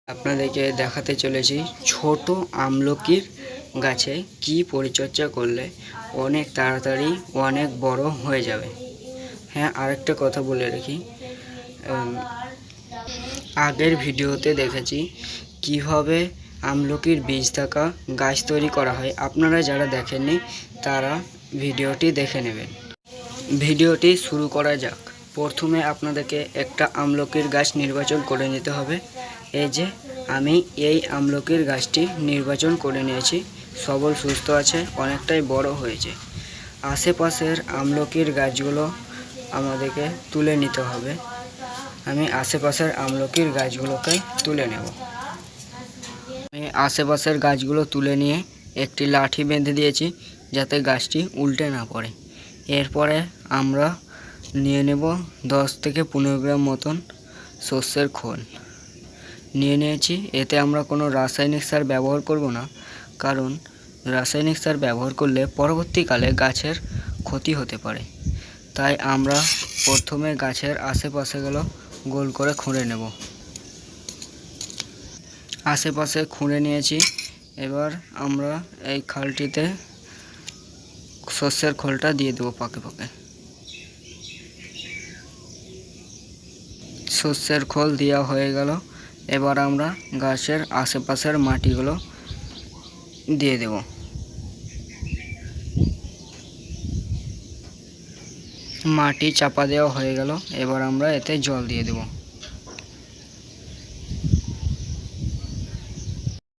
আপনাদেরকে দেখাতে চলেছি ছোট আমলকির গাছে কি পরিচর্যা করলে অনেক তাড়াতাড়ি অনেক বড় হয়ে যাবে। হ্যাঁ, আরেকটা কথা বলে রাখি, আগের ভিডিওতে দেখেছি কিভাবে আমলকির বীজ থাকা গাছ তৈরি করা হয়। আপনারা যারা দেখেননি তারা ভিডিওটি দেখে নেবেন। ভিডিওটি শুরু করা যাক। প্রথমে আপনাদেরকে একটা আমলকির গাছ নির্বাচন করে নিতে হবে। এই যে আমি এই আমলকির গাছটি নির্বাচন করে নিয়েছি, সবল সুস্থ আছে, অনেকটাই বড় হয়েছে। আশেপাশের আমলকির গাছগুলো আমাদেরকে তুলে নিতে হবে। আমি আশেপাশের আমলকির গাছগুলোকে তুলে নেব। আমি আশেপাশের গাছগুলো তুলে নিয়ে একটি লাঠি বেঁধে দিয়েছি যাতে গাছটি উল্টে না পড়ে। এরপরে আমরা নিয়ে নেব 10 থেকে 15 গ্রাম মতন সর্ষের খোল নিয়ে নিয়েছি। এতে আমরা কোনো রাসায়নিক সার ব্যবহার করব না, কারণ রাসায়নিক সার ব্যবহার করলে পরবর্তীকালে গাছের ক্ষতি হতে পারে। তাই আমরা প্রথমে গাছের আশেপাশেগুলো গোল করে খুঁড়ে নেব। আশেপাশে খুঁড়ে নিয়েছি। এবার আমরা এই খালটিতে সর্ষের খোলটা দিয়ে দেবো পাকে পাকে। সর্ষের খোল দেওয়া হয়ে গেল। এবার আমরা গাছের আশেপাশের মাটিগুলো দিয়ে দেব। মাটি চাপা দেওয়া হয়ে গেল। এবার আমরা এতে জল দিয়ে দেব।